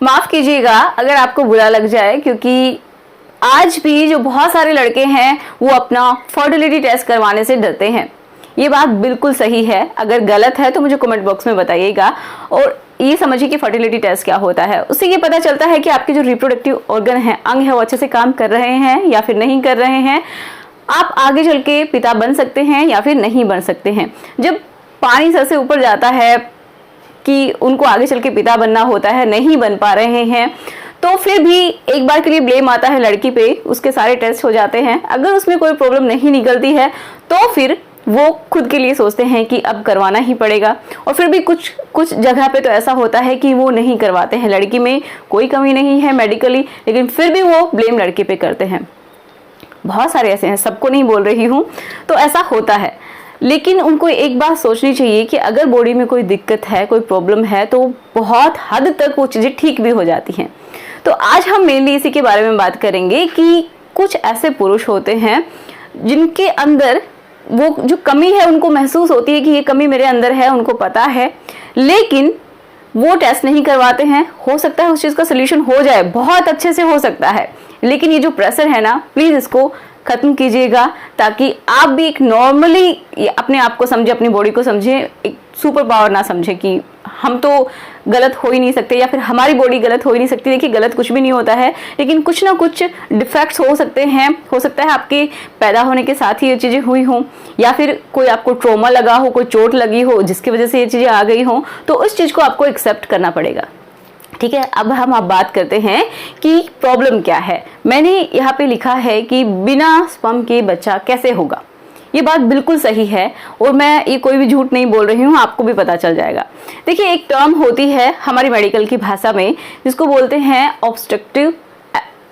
माफ कीजिएगा अगर आपको बुरा लग जाए, क्योंकि आज भी जो बहुत सारे लड़के हैं वो अपना फर्टिलिटी टेस्ट करवाने से डरते हैं। ये बात बिल्कुल सही है, अगर गलत है तो मुझे कमेंट बॉक्स में बताइएगा। और ये समझिए कि फर्टिलिटी टेस्ट क्या होता है। उससे ये पता चलता है कि आपके जो रिप्रोडक्टिव ऑर्गन है, अंग है, वो अच्छे से काम कर रहे हैं या फिर नहीं कर रहे हैं। आप आगे चल के पिता बन सकते हैं या फिर नहीं बन सकते हैं। जब पानी सर से ऊपर जाता है कि उनको आगे चल के पिता बनना होता है, नहीं बन पा रहे हैं, तो फिर भी एक बार के लिए ब्लेम आता है लड़की पे। उसके सारे टेस्ट हो जाते हैं, अगर उसमें कोई प्रॉब्लम नहीं निकलती है तो फिर वो खुद के लिए सोचते हैं कि अब करवाना ही पड़ेगा। और फिर भी कुछ जगह पे तो ऐसा होता है कि वो नहीं करवाते हैं। लड़की में कोई कमी नहीं है मेडिकली, लेकिन फिर भी वो ब्लेम लड़के पे करते हैं। बहुत सारे ऐसे हैं, सबको नहीं बोल रही हूँ, तो ऐसा होता है। लेकिन उनको एक बात सोचनी चाहिए कि अगर बॉडी में कोई दिक्कत है, कोई प्रॉब्लम है, तो बहुत हद तक वो चीज़ें ठीक भी हो जाती हैं। तो आज हम मेनली इसी के बारे में बात करेंगे कि कुछ ऐसे पुरुष होते हैं जिनके अंदर वो जो कमी है उनको महसूस होती है कि ये कमी मेरे अंदर है, उनको पता है, लेकिन वो टेस्ट नहीं करवाते हैं। हो सकता है उस चीज़ का सोल्यूशन हो जाए, बहुत अच्छे से हो सकता है, लेकिन ये जो प्रेशर है ना, प्लीज़ इसको खत्म कीजिएगा, ताकि आप भी एक नॉर्मली अपने आप को समझे, अपनी बॉडी को समझे, एक सुपर पावर ना समझे कि हम तो गलत हो ही नहीं सकते या फिर हमारी बॉडी गलत हो ही नहीं सकती। देखिए, गलत कुछ भी नहीं होता है, लेकिन कुछ ना कुछ डिफेक्ट्स हो सकते हैं। हो सकता है आपके पैदा होने के साथ ही ये चीज़ें हुई हों, या फिर कोई आपको ट्रॉमा लगा हो, कोई चोट लगी हो जिसकी वजह से ये चीज़ें आ गई हों, तो उस चीज़ को आपको एक्सेप्ट करना पड़ेगा। ठीक है, अब हम बात करते हैं कि प्रॉब्लम क्या है। मैंने यहाँ पे लिखा है कि बिना स्पर्म के बच्चा कैसे होगा। ये बात बिल्कुल सही है और मैं ये कोई भी झूठ नहीं बोल रही हूँ, आपको भी पता चल जाएगा। देखिए, एक टर्म होती है हमारी मेडिकल की भाषा में जिसको बोलते हैं ऑब्स्ट्रक्टिव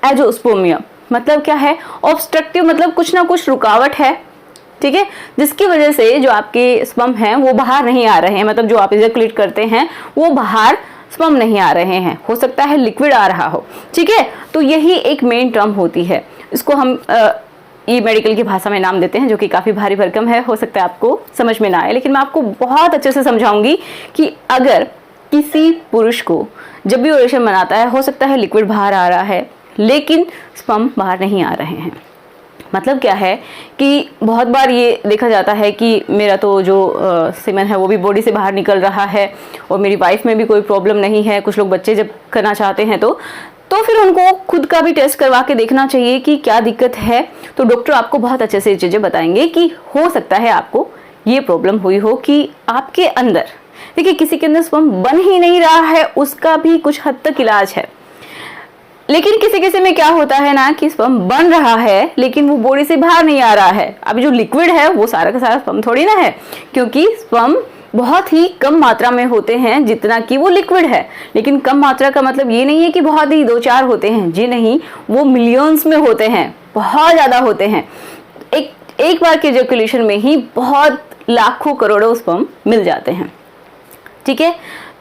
एंजियोस्पर्मिया। मतलब क्या है? ऑब्स्ट्रक्टिव मतलब कुछ ना कुछ रुकावट है, ठीक है, जिसकी वजह से जो आपके स्पर्म हैं वो बाहर नहीं आ रहे हैं। मतलब जो आप इजैकुलेट करते हैं वो बाहर स्पर्म नहीं आ रहे हैं, हो सकता है लिक्विड आ रहा हो। ठीक है, तो यही एक मेन टर्म होती है। इसको हम ये मेडिकल की भाषा में नाम देते हैं, जो कि काफ़ी भारी भरकम है, हो सकता है आपको समझ में ना आए, लेकिन मैं आपको बहुत अच्छे से समझाऊंगी कि अगर किसी पुरुष को जब भी ओव्यूलेशन बनाता है, हो सकता है लिक्विड बाहर आ रहा है लेकिन स्पर्म बाहर नहीं आ रहे हैं। मतलब क्या है कि बहुत बार ये देखा जाता है कि मेरा तो जो सीमेन है वो भी बॉडी से बाहर निकल रहा है और मेरी वाइफ में भी कोई प्रॉब्लम नहीं है। कुछ लोग बच्चे जब करना चाहते हैं तो फिर उनको खुद का भी टेस्ट करवा के देखना चाहिए कि क्या दिक्कत है। तो डॉक्टर आपको बहुत अच्छे से ये चीज़ें बताएंगे कि हो सकता है आपको ये प्रॉब्लम हुई हो कि आपके अंदर, देखिए, किसी के अंदर स्पर्म बन ही नहीं रहा है, उसका भी कुछ हद तक इलाज है। लेकिन किसी किसी में क्या होता है ना कि स्पर्म बन रहा है लेकिन वो बॉडी से बाहर नहीं आ रहा है। अभी जो लिक्विड है वो सारा का सारा स्पर्म थोड़ी ना है, क्योंकि स्पर्म बहुत ही कम मात्रा में होते हैं जितना कि वो लिक्विड है। लेकिन कम मात्रा का मतलब ये नहीं है कि बहुत ही 2-4 होते हैं, जी नहीं, वो मिलियंस में होते हैं, बहुत ज्यादा होते हैं। एक बार के इजैकुलेशन में ही बहुत लाखों करोड़ों स्पर्म मिल जाते हैं। ठीक है,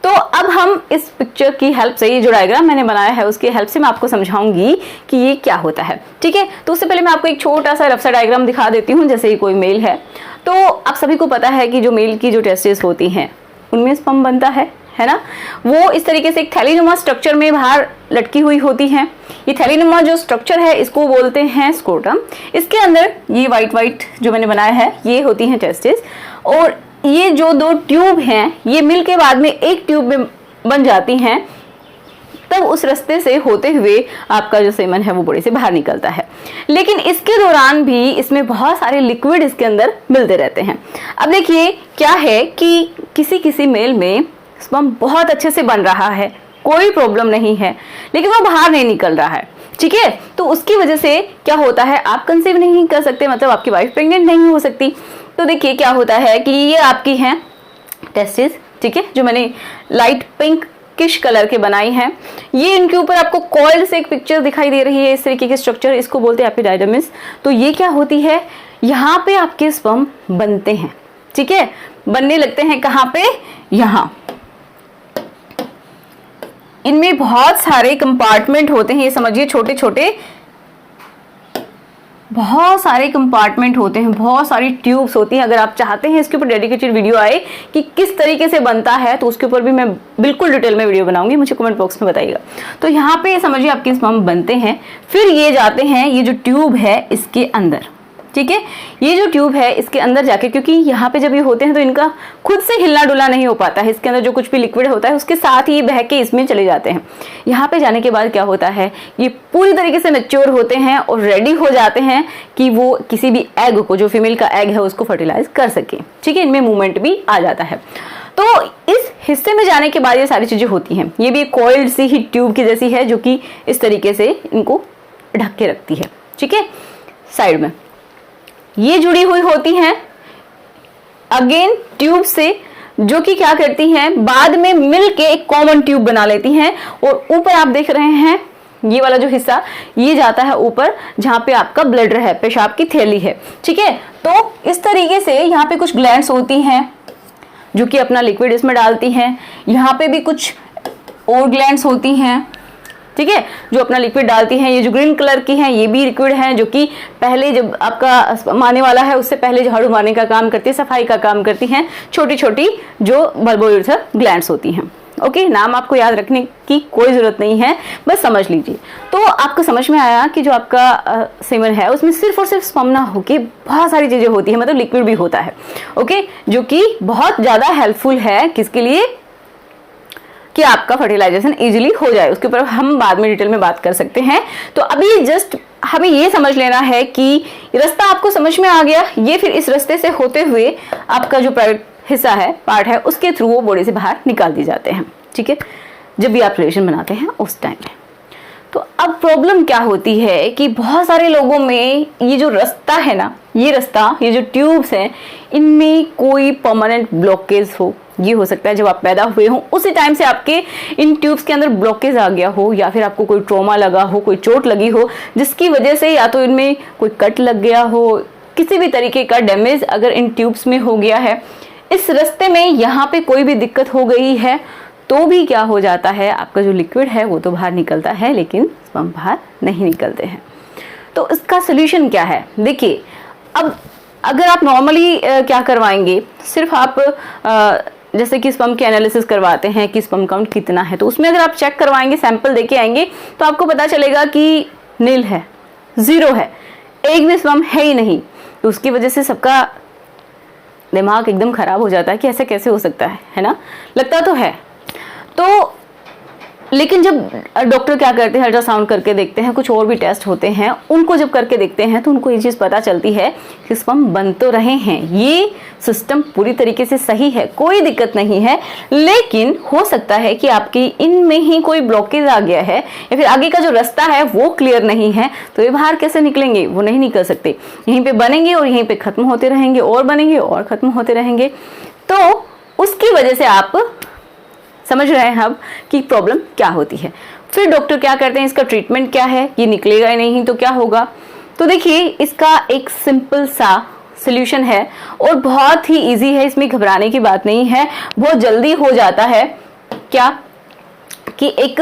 तो अब हम इस पिक्चर की हेल्प से, ये जो डायग्राम मैंने बनाया है उसकी हेल्प से मैं आपको समझाऊंगी कि ये क्या होता है। ठीक है, तो उससे पहले मैं आपको एक छोटा सा रफ सा डायग्राम दिखा देती हूँ। जैसे ही कोई मेल है, तो आप सभी को पता है कि जो मेल की जो टेस्टिस होती हैं उनमें स्पर्म बनता है ना। वो इस तरीके से एक थैलीनुमा स्ट्रक्चर में बाहर लटकी हुई होती हैं। ये थैलीनुमा जो स्ट्रक्चर है इसको बोलते हैं स्क्रोटम। इसके अंदर ये वाइट जो मैंने बनाया है ये होती हैं टेस्टिस, और ये जो 2 ट्यूब हैं ये मिल के बाद में एक ट्यूब में बन जाती हैं। तब उस रास्ते से होते हुए आपका जो सेमन है वो बॉडी से बाहर निकलता है। लेकिन इसके दौरान भी इसमें बहुत सारे लिक्विड इसके अंदर मिलते रहते हैं। अब देखिए क्या है कि किसी मेल में स्पर्म बहुत अच्छे से बन रहा है, कोई प्रॉब्लम नहीं है, लेकिन वो बाहर नहीं निकल रहा है। ठीक है, तो उसकी वजह से क्या होता है, आप कंसीव नहीं कर सकते, मतलब आपकी वाइफ प्रेग्नेंट नहीं हो सकती। तो देखिए क्या होता है कि ये आपकी हैं टेस्टिस, ठीक है, जो मैंने लाइट पिंक किश कलर के बनाई हैं। ये इनके ऊपर आपको कॉइल से एक पिक्चर दिखाई दे रही है, इस तरीके की स्ट्रक्चर, इसको बोलते हैं एपिडाइडमिस। तो ये क्या होती है, यहाँ पे आपके स्पर्म बनते हैं। ठीक है, बनने लगते हैं कहाँ पे, यहाँ। इनमें बहुत सारे कंपार्टमेंट होते हैं, ये समझिए छोटे छोटे बहुत सारे कंपार्टमेंट होते हैं, बहुत सारी ट्यूब्स होती हैं। अगर आप चाहते हैं इसके ऊपर डेडिकेटेड वीडियो आए कि किस तरीके से बनता है, तो उसके ऊपर भी मैं बिल्कुल डिटेल में वीडियो बनाऊंगी, मुझे कमेंट बॉक्स में बताइएगा। तो यहाँ पे समझिए आपके स्पर्म बनते हैं, फिर ये जाते हैं ये जो ट्यूब है इसके अंदर, ठीक है। ये जो ट्यूब है इसके अंदर जाके, क्योंकि यहाँ पे जब ये होते हैं तो इनका खुद से हिलना डुलना नहीं हो पाता है, इसके अंदर जो कुछ भी लिक्विड होता है उसके साथ ही बह के इसमें चले जाते हैं। यहाँ पे जाने के बाद क्या होता है, ये पूरी तरीके से मैच्योर होते हैं और रेडी हो जाते हैं कि वो किसी भी एग को, जो फीमेल का एग है, उसको फर्टिलाइज कर सके, ठीक है। इनमें मूवमेंट भी आ जाता है। तो इस हिस्से में जाने के बाद ये सारी चीजें होती हैं। ये भी एक कॉइल्ड सी ही ट्यूब की जैसी है, जो कि इस तरीके से इनको ढक के रखती है, ठीक है। साइड में ये जुड़ी हुई होती हैं अगेन ट्यूब से, जो कि क्या करती हैं, बाद में मिल के एक कॉमन ट्यूब बना लेती हैं। और ऊपर आप देख रहे हैं ये वाला जो हिस्सा, ये जाता है ऊपर, जहां पे आपका ब्लडर है, पेशाब की थैली है, ठीक है। तो इस तरीके से यहाँ पे कुछ ग्लैंड्स होती हैं जो कि अपना लिक्विड इसमें डालती हैं। यहाँ पे भी कुछ और ग्लैंड्स होती हैं, ठीक है, जो अपना लिक्विड डालती हैं। ये जो ग्रीन कलर की हैं ये भी लिक्विड हैं, जो कि पहले जब आपका मारने वाला है उससे पहले झाड़ू मारने का काम करती है, सफाई का काम करती हैं। छोटी छोटी जो बल्बोयूरेथर ग्लैंड्स होती हैं। ओके, नाम आपको याद रखने की कोई जरूरत नहीं है, बस समझ लीजिए। तो आपको समझ में आया कि जो आपका सीमन है उसमें सिर्फ और सिर्फ स्पर्म ना होके बहुत सारी चीजें होती है, मतलब लिक्विड भी होता है, ओके, जो कि बहुत ज्यादा हेल्पफुल है किसके लिए, कि आपका फर्टिलाइजेशन इजीली हो जाए। उसके ऊपर हम बाद में डिटेल में बात कर सकते हैं। तो अभी जस्ट हमें ये समझ लेना है कि रास्ता आपको समझ में आ गया। ये फिर इस रास्ते से होते हुए आपका जो प्राइवेट हिस्सा है, पार्ट है, उसके थ्रू वो बॉडी से बाहर निकाल दिए जाते हैं, ठीक है, जब भी आप रिलेशन बनाते हैं उस टाइम में। तो अब प्रॉब्लम क्या होती है कि बहुत सारे लोगों में ये जो रास्ता है ना, ये रास्ता, ये जो ट्यूब्स हैं, इनमें कोई परमानेंट ब्लॉकेज हो। ये हो सकता है जब आप पैदा हुए हो उसी टाइम से आपके इन ट्यूब्स के अंदर ब्लॉकेज आ गया हो, या फिर आपको कोई ट्रॉमा लगा हो, कोई चोट लगी हो, जिसकी वजह से या तो इनमें कोई कट लग गया हो, किसी भी तरीके का डैमेज अगर इन ट्यूब्स में हो गया है, इस रास्ते में यहाँ पे कोई भी दिक्कत हो गई है, तो भी क्या हो जाता है, आपका जो लिक्विड है वो तो बाहर निकलता है, लेकिन स्पर्म बाहर नहीं निकलते हैं। तो इसका सोल्यूशन क्या है, देखिए। अब अगर आप नॉर्मली क्या करवाएंगे, सिर्फ आप जैसे कि स्पर्म के एनालिसिस करवाते हैं कि स्पर्म काउंट कितना है, तो उसमें अगर आप चेक करवाएंगे, सैंपल देके आएंगे, तो आपको पता चलेगा कि नील है, 0 है, एक भी स्पर्म है ही नहीं। तो उसकी वजह से सबका दिमाग एकदम खराब हो जाता है कि ऐसे कैसे हो सकता है ना, लगता तो है। तो लेकिन जब डॉक्टर क्या करते हैं, अल्ट्रासाउंड करके देखते हैं, कुछ और भी टेस्ट होते हैं, उनको जब करके देखते हैं तो उनको ये चीज़ पता चलती है कि स्पर्म बन तो रहे हैं, ये सिस्टम पूरी तरीके से सही है, कोई दिक्कत नहीं है, लेकिन हो सकता है कि आपकी इनमें ही कोई ब्लॉकेज आ गया है, या फिर आगे का जो रास्ता है वो क्लियर नहीं है। तो ये बाहर कैसे निकलेंगे, वो नहीं निकल सकते, यहीं पे बनेंगे और यहीं पे खत्म होते रहेंगे, और बनेंगे और खत्म होते रहेंगे। तो उसकी वजह से आप समझ रहे हैं अब कि प्रॉब्लम क्या होती है। फिर डॉक्टर क्या करते हैं, इसका ट्रीटमेंट क्या है, ये निकलेगा ही नहीं तो क्या होगा। तो देखिए, इसका एक सिंपल सा सॉल्यूशन है और बहुत ही इजी है, इसमें घबराने की बात नहीं है, बहुत जल्दी हो जाता है। क्या कि एक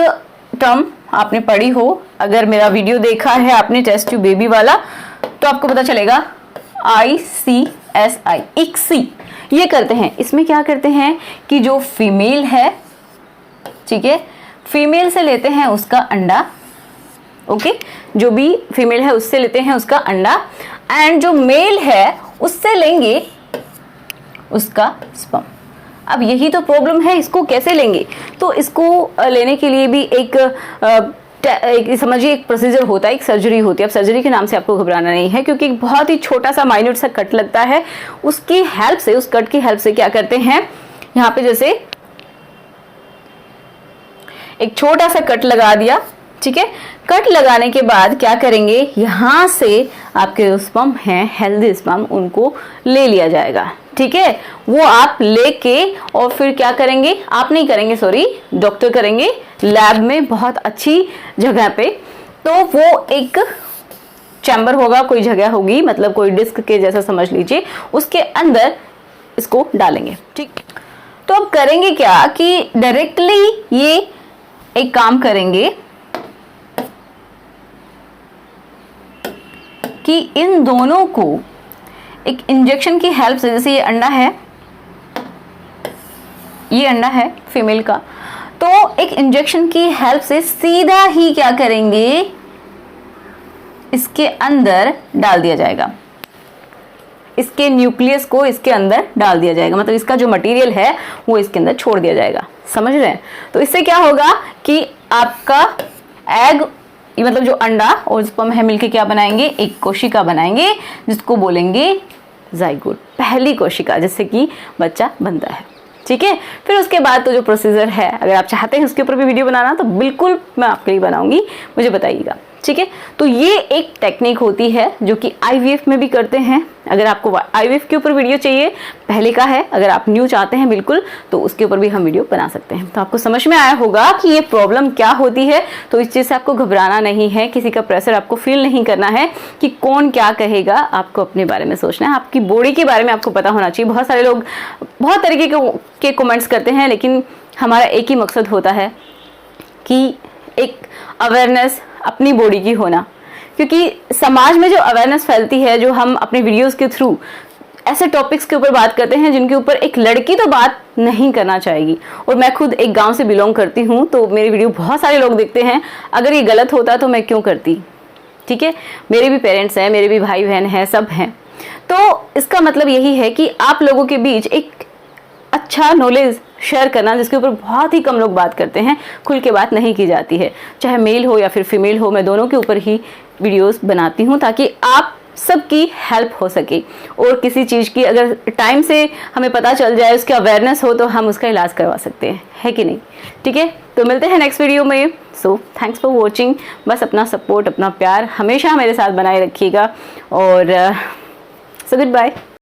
टर्म आपने पढ़ी हो, अगर मेरा वीडियो देखा है आपने टेस्ट ट्यूब बेबी वाला, तो आपको पता चलेगा ICSI, ICSI ये करते हैं। इसमें क्या करते हैं कि जो फीमेल है, ठीक है, फीमेल से लेते हैं उसका अंडा, ओके, जो भी फीमेल है उससे लेते हैं उसका अंडा, एंड जो मेल है उससे लेंगे उसका स्पर्म। अब यही तो प्रॉब्लम है, इसको कैसे लेंगे। तो इसको लेने के लिए भी एक समझिए एक प्रोसीजर होता है, एक सर्जरी होती है। अब सर्जरी के नाम से आपको घबराना नहीं है, क्योंकि एक बहुत ही छोटा सा माइन्यूट सा कट लगता है, उसकी हेल्प से, उस कट की हेल्प से क्या करते हैं, यहाँ पे जैसे एक छोटा सा कट लगा दिया, ठीक है। कट लगाने के बाद क्या करेंगे, यहाँ से आपके जो स्पर्म हैं, हेल्दी स्पर्म, उनको ले लिया जाएगा, ठीक है। वो आप लेके और फिर क्या करेंगे, आप नहीं करेंगे, सॉरी, डॉक्टर करेंगे लैब में बहुत अच्छी जगह पे। तो वो एक चैम्बर होगा, कोई जगह होगी, मतलब कोई डिस्क के जैसा समझ लीजिए, उसके अंदर इसको डालेंगे, ठीक। तो अब करेंगे क्या कि डायरेक्टली ये एक काम करेंगे कि इन दोनों को एक इंजेक्शन की हेल्प से, जैसे ये अंडा है फीमेल का, तो एक इंजेक्शन की हेल्प से सीधा ही क्या करेंगे, इसके अंदर डाल दिया जाएगा, इसके न्यूक्लियस को इसके अंदर डाल दिया जाएगा, मतलब इसका जो मटेरियल है वो इसके अंदर छोड़ दिया जाएगा। समझ रहे हैं? तो इससे क्या होगा कि आपका एग, मतलब जो अंडा और स्पर्म है मिलके क्या बनाएंगे, एक कोशिका बनाएंगे जिसको बोलेंगे जाइगोट, पहली कोशिका, जिससे कि बच्चा बनता है। ठीक है, फिर उसके बाद तो जो प्रोसीजर है, अगर आप चाहते हैं उसके ऊपर भी वीडियो बनाना तो बिल्कुल मैं आपके लिए बनाऊंगी, मुझे बताइएगा। ठीक है, तो ये एक टेक्निक होती है जो कि आईवीएफ में भी करते हैं। अगर आपको आईवीएफ के ऊपर वीडियो चाहिए, पहले का है, अगर आप न्यू चाहते हैं बिल्कुल, तो उसके ऊपर भी हम वीडियो बना सकते हैं। तो आपको समझ में आया होगा कि ये प्रॉब्लम क्या होती है। तो इस चीज़ से आपको घबराना नहीं है, किसी का प्रेशर आपको फील नहीं करना है कि कौन क्या कहेगा, आपको अपने बारे में सोचना है, आपकी बॉडी के बारे में आपको पता होना चाहिए। बहुत सारे लोग बहुत तरीके के कमेंट्स करते हैं, लेकिन हमारा एक ही मकसद होता है कि एक अवेयरनेस अपनी बॉडी की होना, क्योंकि समाज में जो अवेयरनेस फैलती है, जो हम अपने वीडियोस के थ्रू ऐसे टॉपिक्स के ऊपर बात करते हैं जिनके ऊपर एक लड़की तो बात नहीं करना चाहेगी। और मैं खुद एक गांव से बिलोंग करती हूँ, तो मेरी वीडियो बहुत सारे लोग देखते हैं। अगर ये गलत होता तो मैं क्यों करती? ठीक है, मेरे भी पेरेंट्स हैं, मेरे भी भाई बहन हैं, सब हैं। तो इसका मतलब यही है कि आप लोगों के बीच एक अच्छा नॉलेज शेयर करना, जिसके ऊपर बहुत ही कम लोग बात करते हैं, खुल के बात नहीं की जाती है, चाहे मेल हो या फिर फीमेल हो, मैं दोनों के ऊपर ही वीडियोस बनाती हूँ ताकि आप सबकी हेल्प हो सके। और किसी चीज़ की अगर टाइम से हमें पता चल जाए, उसकी अवेयरनेस हो, तो हम उसका इलाज करवा सकते हैं, है कि नहीं? ठीक है, तो मिलते हैं नेक्स्ट वीडियो में। So thanks for watching. बस अपना सपोर्ट, अपना प्यार हमेशा मेरे साथ बनाए रखिएगा, और सो गुड बाय।